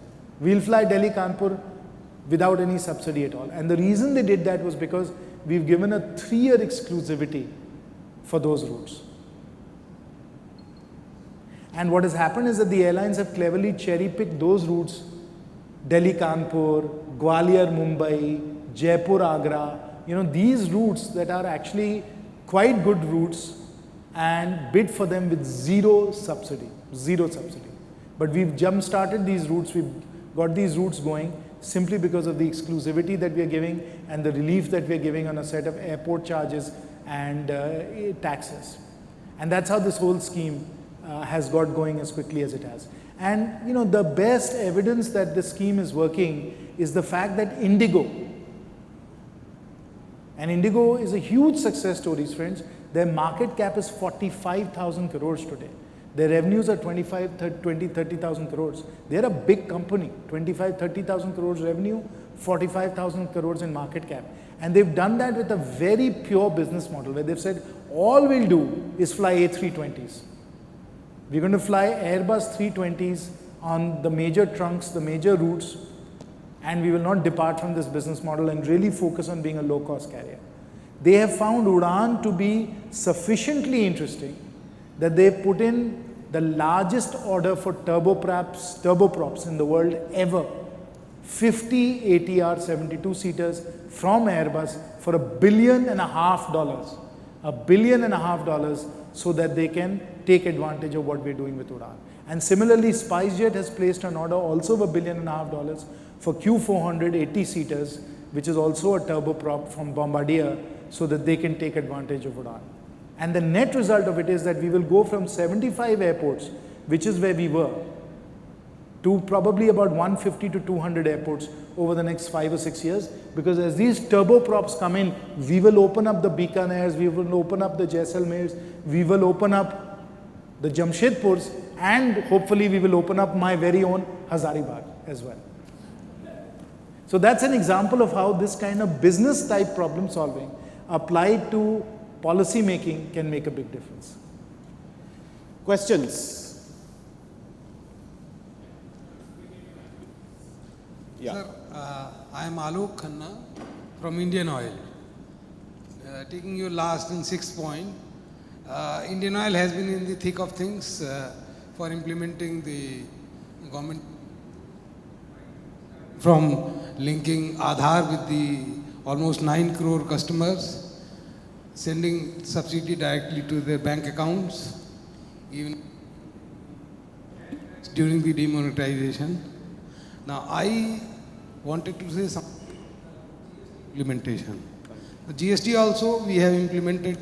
Speaker 3: We'll fly Delhi-Kanpur without any subsidy at all. And the reason they did that was because we've given a 3-year exclusivity for those routes. And what has happened is that the airlines have cleverly cherry-picked those routes, Delhi-Kanpur, Gwalior-Mumbai, Jaipur-Agra, these routes that are actually quite good routes, and bid for them with zero subsidy. But we've jump-started these routes, we've got these routes going simply because of the exclusivity that we are giving and the relief that we are giving on a set of airport charges and taxes. And that's how this whole scheme has got going as quickly as it has. And the best evidence that the scheme is working is the fact that Indigo, and Indigo is a huge success story, friends. Their market cap is 45,000 crores today. Their revenues are 30,000 crores. They're a big company, 30,000 crores revenue, 45,000 crores in market cap. And they've done that with a very pure business model where they've said, all we'll do is fly A320s. We're going to fly Airbus 320s on the major trunks, the major routes, and we will not depart from this business model and really focus on being a low-cost carrier. They have found Udaan to be sufficiently interesting that they've put in the largest order for turboprops in the world ever. 50 ATR 72-seaters from Airbus for $1.5 billion. $1.5 billion so that they can take advantage of what we're doing with Udaan. And similarly, SpiceJet has placed an order also of $1.5 billion for Q400 80-seaters, which is also a turboprop from Bombardier, so that they can take advantage of Udaan. And the net result of it is that we will go from 75 airports, which is where we were, to probably about 150 to 200 airports over the next 5 or 6 years, because as these turboprops come in, we will open up the Bikaners, we will open up the Jaisalmers, we will open up the Jamshedpurs, and hopefully we will open up my very own Hazaribagh as well. So that's an example of how this kind of business type problem solving applied to policy making can make a big difference.
Speaker 2: Questions? Yeah.
Speaker 4: Sir, I am Alok Khanna from Indian Oil. Taking your last and sixth point, Indian Oil has been in the thick of things for implementing the government, from linking Aadhaar with the almost 9 crore customers, sending subsidy directly to their bank accounts, even during the demonetization. Now, I wanted to say something implementation. The GST also we have implemented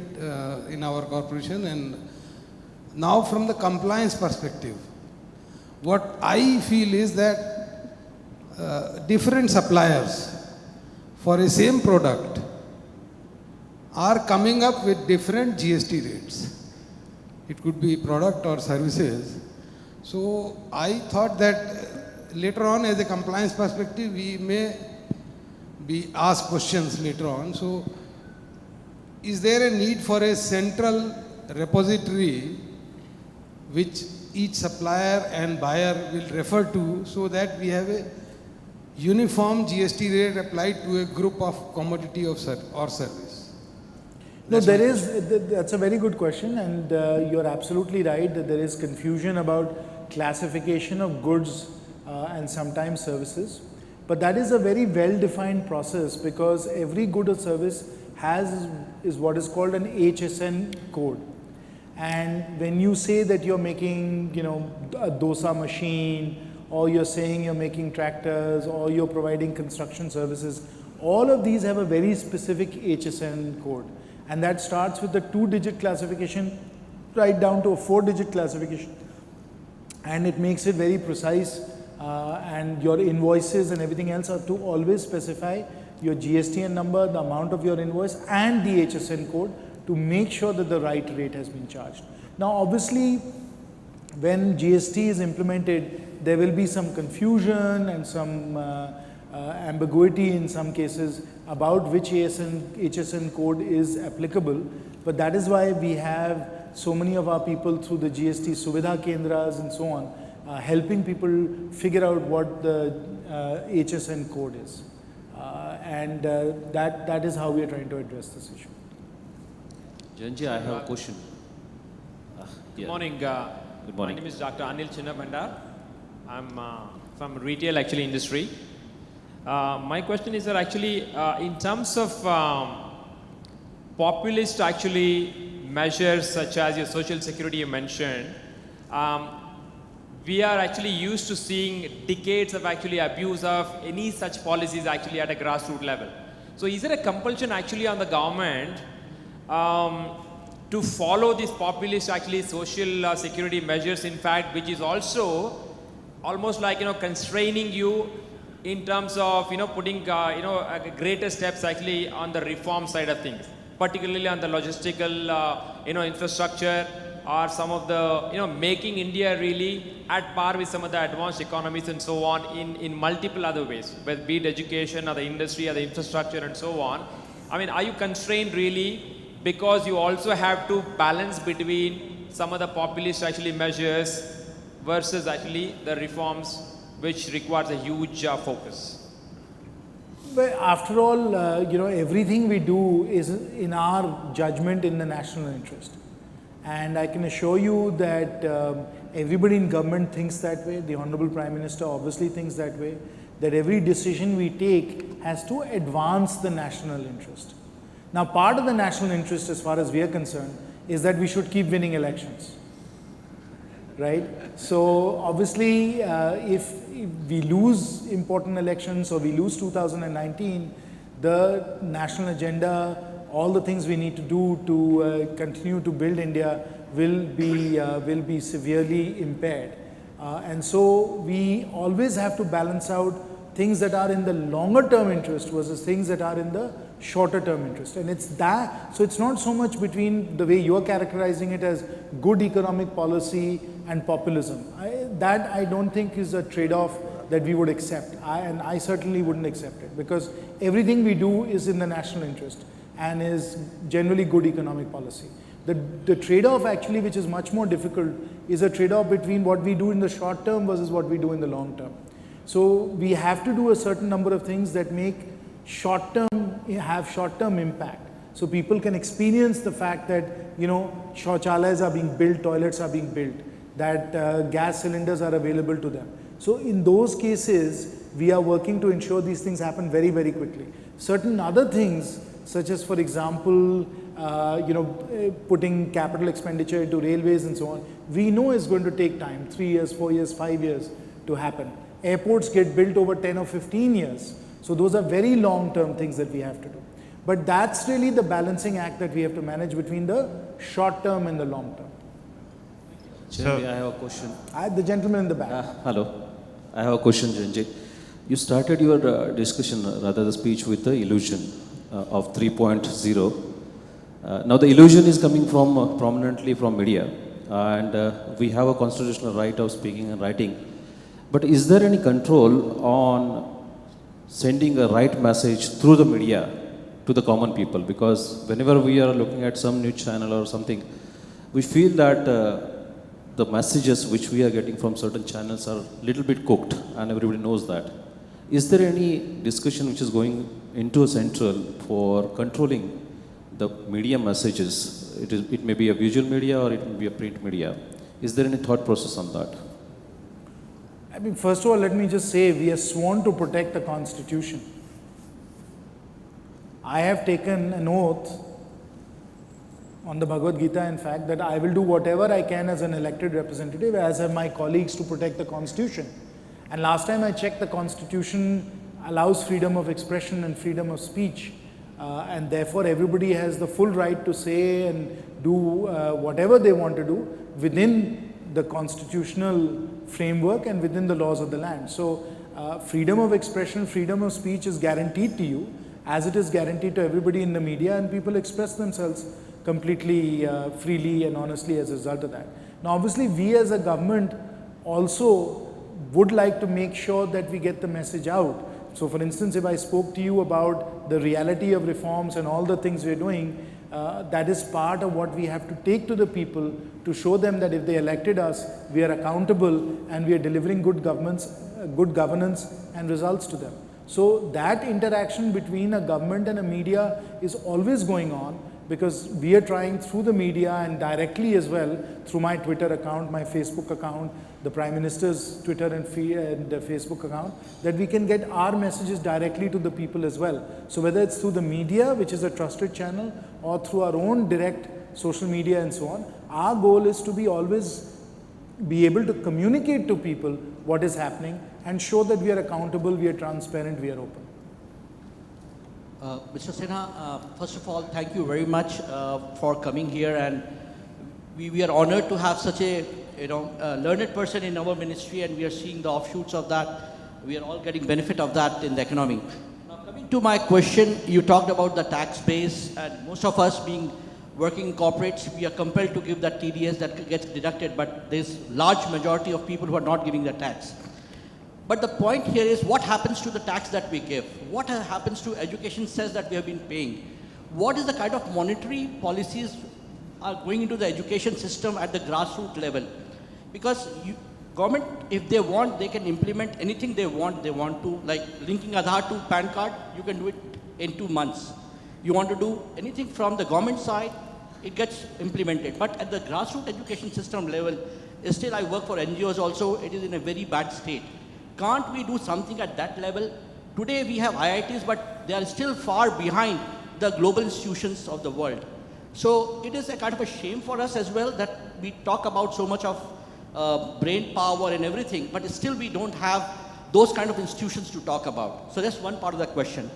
Speaker 4: in our corporation, and now from the compliance perspective, what I feel is that different suppliers for a same product are coming up with different GST rates. It could be product or services. So I thought that later on, as a compliance perspective, we may be asked questions later on. So is there a need for a central repository which each supplier and buyer will refer to, so that we have a uniform GST rate applied to a group of commodity or service?
Speaker 3: No, that's a very good question, and you're absolutely right that there is confusion about classification of goods and sometimes services. But that is a very well-defined process, because every good or service is what is called an HSN code. And when you say that you're making, a dosa machine, or you're saying you're making tractors, or you're providing construction services, all of these have a very specific HSN code. And that starts with the 2-digit classification right down to a 4-digit classification. And it makes it very precise, and your invoices and everything else are to always specify your GSTN number, the amount of your invoice, and the HSN code, to make sure that the right rate has been charged. Now obviously, when GST is implemented, there will be some confusion and some ambiguity in some cases about which HSN code is applicable, but that is why we have so many of our people through the GST Suvidha Kendras and so on, helping people figure out what the HSN code is. And that is how we are trying to address this issue.
Speaker 5: Janji, I have a question.
Speaker 6: Good morning.
Speaker 5: Good morning.
Speaker 6: My name is Dr. Anil Sinha. I'm from retail industry. My question is that in terms of populist measures such as your social security you mentioned, we are used to seeing decades of abuse of any such policies at a grassroots level. So is there a compulsion on the government to follow these populist social security measures, in fact, which is also almost like constraining you in terms of putting greater steps on the reform side of things, particularly on the logistical infrastructure, or some of the making India really at par with some of the advanced economies and so on in multiple other ways, whether be it education or the industry or the infrastructure and so on. I mean, are you constrained really because you also have to balance between some of the populist measures versus the reforms which requires a huge focus?
Speaker 3: But after all, everything we do is in our judgment in the national interest. And I can assure you that everybody in government thinks that way. The Honorable Prime Minister obviously thinks that way, that every decision we take has to advance the national interest. Now, part of the national interest, as far as we are concerned, is that we should keep winning elections, right? So obviously, if we lose important elections or we lose 2019, the national agenda, all the things we need to do to continue to build India will be severely impaired. And so we always have to balance out things that are in the longer term interest versus things that are in the shorter term interest. And it's that, so it's not so much between the way you're characterizing it as good economic policy and populism. That I don't think is a trade-off that we would accept. And I certainly wouldn't accept it, because everything we do is in the national interest and is generally good economic policy. The trade-off actually, which is much more difficult, is a trade-off between what we do in the short term versus what we do in the long term. So we have to do a certain number of things that make have short-term impact. So people can experience the fact that, shauchalayas are being built, toilets are being built, that gas cylinders are available to them. So in those cases, we are working to ensure these things happen very, very quickly. Certain other things, such as, for example, putting capital expenditure into railways and so on, we know is going to take time, 3 years, 4 years, 5 years to happen. Airports get built over 10 or 15 years. So those are very long-term things that we have to do. But that's really the balancing act that we have to manage between the short-term and the long-term.
Speaker 5: Janji, I have a question.
Speaker 3: The gentleman in the back.
Speaker 5: Hello. I have a question, Janji. You started your discussion, rather the speech, with the illusion of 3.0. Now the illusion is coming from prominently from media, and we have a constitutional right of speaking and writing. But is there any control on sending a right message through the media to the common people? Because whenever we are looking at some news channel or something, we feel that the messages which we are getting from certain channels are little bit cooked, and everybody knows that. Is there any discussion which is going into a central for controlling the media messages? It may be a visual media or it may be a print media. Is there any thought process on that?
Speaker 3: I mean, first of all, let me just say, we are sworn to protect the Constitution. I have taken an oath on the Bhagavad Gita, in fact, that I will do whatever I can as an elected representative, as have my colleagues, to protect the Constitution. And last time I checked, the Constitution allows freedom of expression and freedom of speech. And therefore, everybody has the full right to say and do whatever they want to do within the constitutional framework and within the laws of the land. So, freedom of expression, freedom of speech is guaranteed to you, as it is guaranteed to everybody in the media, and people express themselves completely freely and honestly as a result of that. Now, obviously, we as a government also would like to make sure that we get the message out. So, for instance, if I spoke to you about the reality of reforms and all the things we're doing, that is part of what we have to take to the people to show them that if they elected us, we are accountable and we are delivering good governance and results to them. So that interaction between a government and a media is always going on, because we are trying through the media and directly as well through my Twitter account, my Facebook account, the Prime Minister's Twitter and Facebook account, that we can get our messages directly to the people as well. So whether it's through the media, which is a trusted channel, or through our own direct social media and so on, our goal is to always be able to communicate to people what is happening and show that we are accountable, we are transparent, we are open.
Speaker 7: Mr. Sinha, first of all, thank you very much for coming here, and we are honored to have such a learned person in our ministry, and we are seeing the offshoots of that. We are all getting benefit of that in the economy. Now, coming to my question, you talked about the tax base, and most of us being working in corporates, we are compelled to give that TDS that gets deducted, but there's large majority of people who are not giving the tax. But the point here is, what happens to the tax that we give? What happens to education cess that we have been paying? What is the kind of monetary policies are going into the education system at the grassroots level? Because government, if they want, they can implement anything they want. They want to, like linking Aadhaar to PAN card, you can do it in 2 months. You want to do anything from the government side, it gets implemented. But at the grassroots education system level, still I work for NGOs also, it is in a very bad state. Can't we do something at that level? Today we have IITs, but they are still far behind the global institutions of the world. So it is a kind of a shame for us as well that we talk about so much of brain power and everything, but still we don't have those kind of institutions to talk about. So that's one part of the question.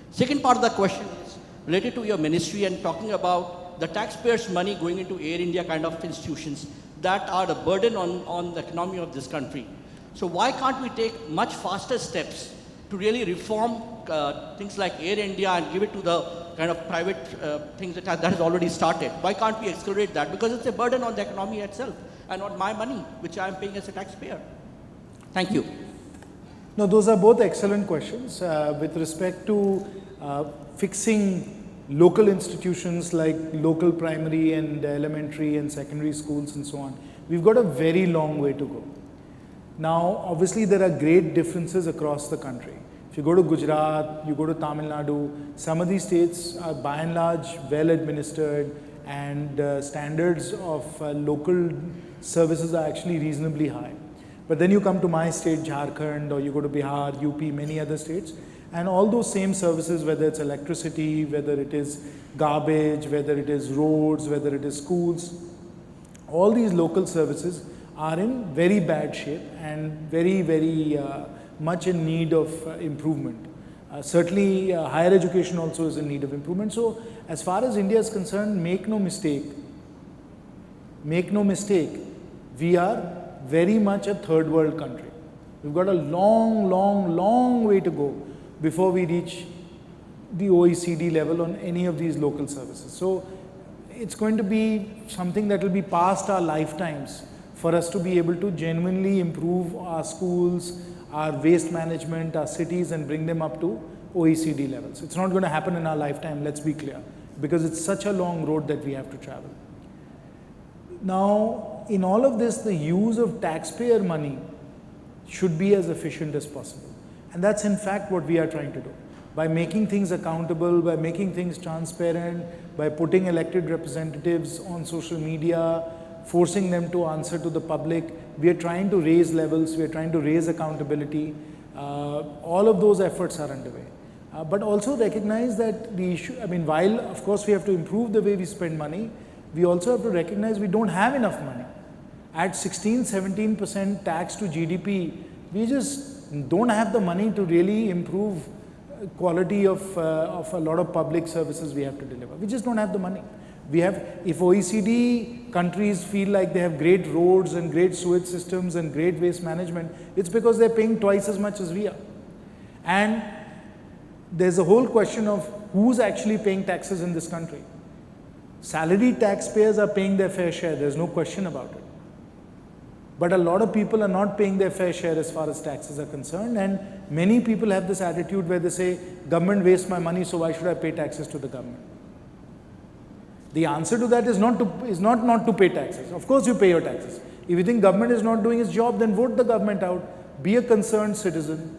Speaker 7: Second part of the question is related to your ministry and talking about the taxpayers' money going into Air India kind of institutions that are the burden on the economy of this country. So why can't we take much faster steps to really reform things like Air India and give it to the kind of private things that has already started? Why can't we accelerate that? Because it's a burden on the economy itself and on my money, which I am paying as a taxpayer. Thank you.
Speaker 3: No, those are both excellent questions. With respect to fixing local institutions like local primary and elementary and secondary schools and so on, we've got a very long way to go. Now, obviously, there are great differences across the country. If you go to Gujarat, you go to Tamil Nadu, some of these states are by and large well administered, and standards of local services are actually reasonably high. But then you come to my state, Jharkhand, or you go to Bihar, UP, many other states, and all those same services, whether it's electricity, whether it is garbage, whether it is roads, whether it is schools, all these local services are in very bad shape and very, very much in need of improvement. Certainly, higher education also is in need of improvement. So, as far as India is concerned, make no mistake, we are very much a third world country. We've got a long, long, long way to go before we reach the OECD level on any of these local services. So it's going to be something that will be past our lifetimes for us to be able to genuinely improve our schools, our waste management, our cities, and bring them up to OECD levels. It's not going to happen in our lifetime, let's be clear, because it's such a long road that we have to travel. Now, in all of this, the use of taxpayer money should be as efficient as possible. And that's in fact what we are trying to do. By making things accountable, by making things transparent, by putting elected representatives on social media, forcing them to answer to the public, we are trying to raise levels, we are trying to raise accountability. All of those efforts are underway. But also recognize that the issue, while of course we have to improve the way we spend money, we also have to recognize we don't have enough money. At 16-17% tax to GDP, we just don't have the money to really improve quality of a lot of public services we have to deliver. We just don't have the money. If OECD countries feel like they have great roads and great sewage systems and great waste management, it's because they're paying twice as much as we are. And there's a whole question of who's actually paying taxes in this country. Salaried taxpayers are paying their fair share, there's no question about it. But a lot of people are not paying their fair share as far as taxes are concerned, and many people have this attitude where they say, government wastes my money, so why should I pay taxes to the government? The answer to that is not to pay taxes. Of course you pay your taxes. If you think government is not doing its job, then vote the government out. Be a concerned citizen.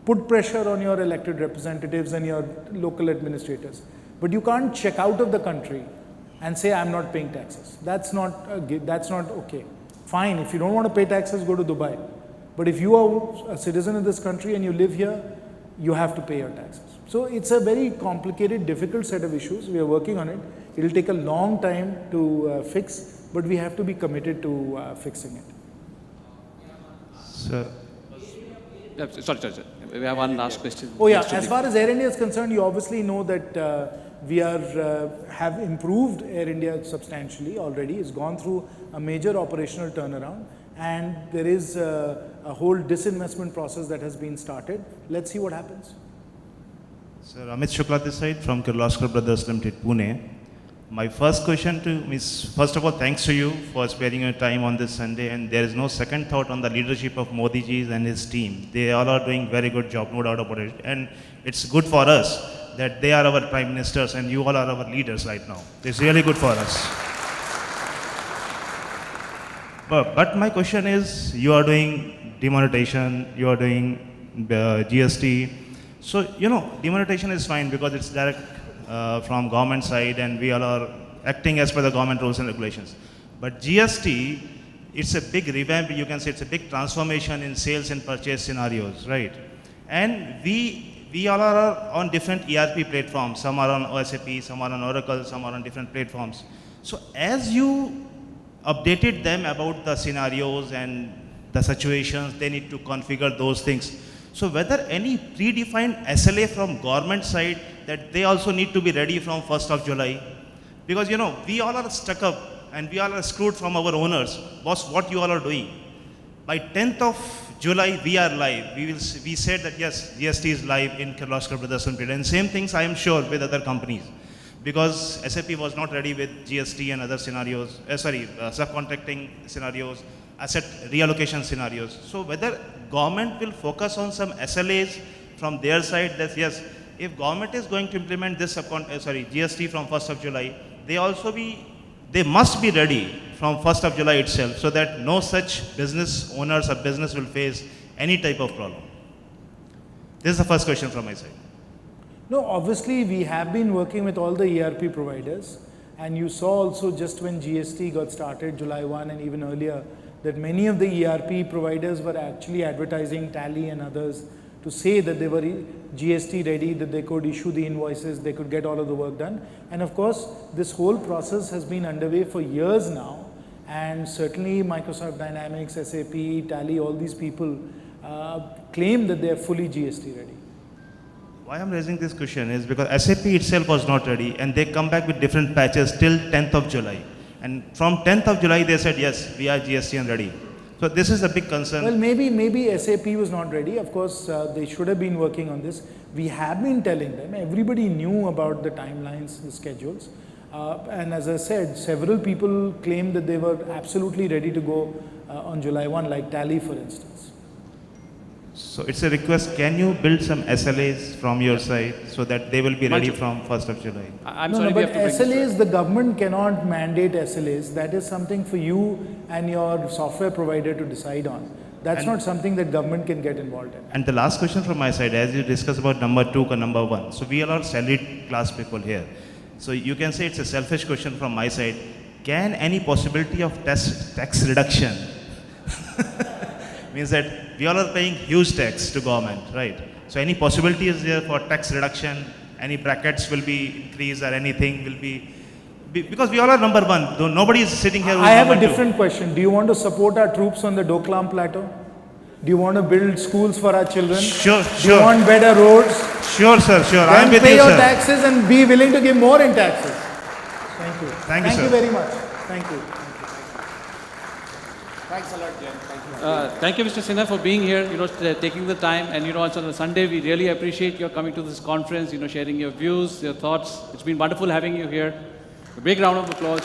Speaker 3: Put pressure on your elected representatives and your local administrators. But you can't check out of the country and say, I'm not paying taxes. That's not okay. Fine, if you don't want to pay taxes, go to Dubai. But if you are a citizen of this country and you live here, you have to pay your taxes. So it's a very complicated, difficult set of issues. We are working on it. It will take a long time to fix, but we have to be committed to fixing it.
Speaker 8: Sir.
Speaker 1: Sorry. We have one last question.
Speaker 3: Oh yeah, as far as Air India is concerned, you obviously know that we have improved Air India substantially already. It's gone through a major operational turnaround, and there is a whole disinvestment process that has been started. Let's see what happens.
Speaker 8: Sir, Amit Shukla this side from Kirloskar Brothers Limited, Pune. My first question to is, first of all, thanks to you for sparing your time on this Sunday, and there is no second thought on the leadership of Modi ji and his team. They all are doing very good job, no doubt about it. And it's good for us that they are our prime ministers and you all are our leaders right now. It's really good for us. But my question is, you are doing demonetization, you are doing GST. So, demonetization is fine because it's direct from government side and we all are acting as per the government rules and regulations. But GST, it's a big revamp, you can say it's a big transformation in sales and purchase scenarios, right? And we all are on different ERP platforms. Some are on SAP, some are on Oracle, some are on different platforms. So as you updated them about the scenarios and the situations, they need to configure those things. So whether any predefined SLA from government side that they also need to be ready from 1st of July? Because we all are stuck up and we all are screwed from our owners. Boss, what you all are doing? By 10th of July, we are live. We said that yes, GST is live in Kirloskar Brothers Limited. And same things I am sure with other companies. Because SAP was not ready with GST and other scenarios, subcontracting scenarios, asset reallocation scenarios. So whether government will focus on some SLAs from their side, that yes, if government is going to implement this GST from 1st of July, they must be ready from 1st of July itself so that no such business owners or business will face any type of problem. This is the first question from my side.
Speaker 3: No, obviously we have been working with all the ERP providers, and you saw also just when GST got started July 1 and even earlier that many of the ERP providers were actually advertising Tally and others to say that they were GST ready, that they could issue the invoices, they could get all of the work done. And of course, this whole process has been underway for years now, and certainly Microsoft Dynamics, SAP, Tally, all these people claim that they are fully GST ready.
Speaker 8: Why I'm raising this question is because SAP itself was not ready and they come back with different patches till 10th of July. And from 10th of July, they said, yes, we are GST and ready. So this is a big concern.
Speaker 3: Well, maybe SAP was not ready. Of course, they should have been working on this. We have been telling them. Everybody knew about the timelines, the schedules. And as I said, several people claimed that they were absolutely ready to go on July 1, like Tally, for instance.
Speaker 8: So it's a request, can you build some SLAs from your side so that they will be ready from 1st of July?
Speaker 1: I'm
Speaker 3: No,
Speaker 1: sorry,
Speaker 3: no,
Speaker 1: we
Speaker 3: but
Speaker 1: have to bring this
Speaker 3: SLAs, the government cannot mandate SLAs. That is something for you and your software provider to decide on. That's not something that government can get involved in.
Speaker 8: And the last question from my side, as you discuss about number 2 or number 1. So we are all salaried class people here. So you can say it's a selfish question from my side. Can any possibility of tax reduction means that we all are paying huge tax to government, right? So any possibility is there for tax reduction? Any brackets will be increased or anything will be because we all are number 1. Though nobody is sitting here.
Speaker 3: I have a different question. Do you want to support our troops on the Doklam Plateau? Do you want to build schools for our children?
Speaker 8: Sure,
Speaker 3: Do you want better roads?
Speaker 8: Sure, sir, sure. I am
Speaker 3: Then
Speaker 8: with
Speaker 3: pay
Speaker 8: you,
Speaker 3: your
Speaker 8: sir.
Speaker 3: taxes and be willing to give more in taxes. Thank you.
Speaker 8: Thank you,
Speaker 3: Thank
Speaker 8: sir.
Speaker 3: you very much. Thank you.
Speaker 2: Thanks a lot, Jayant. Thank you.
Speaker 1: Thank you, Mr. Sinha, for being here, taking the time. And, it's on a Sunday. We really appreciate your coming to this conference, sharing your views, your thoughts. It's been wonderful having you here. A big round of applause.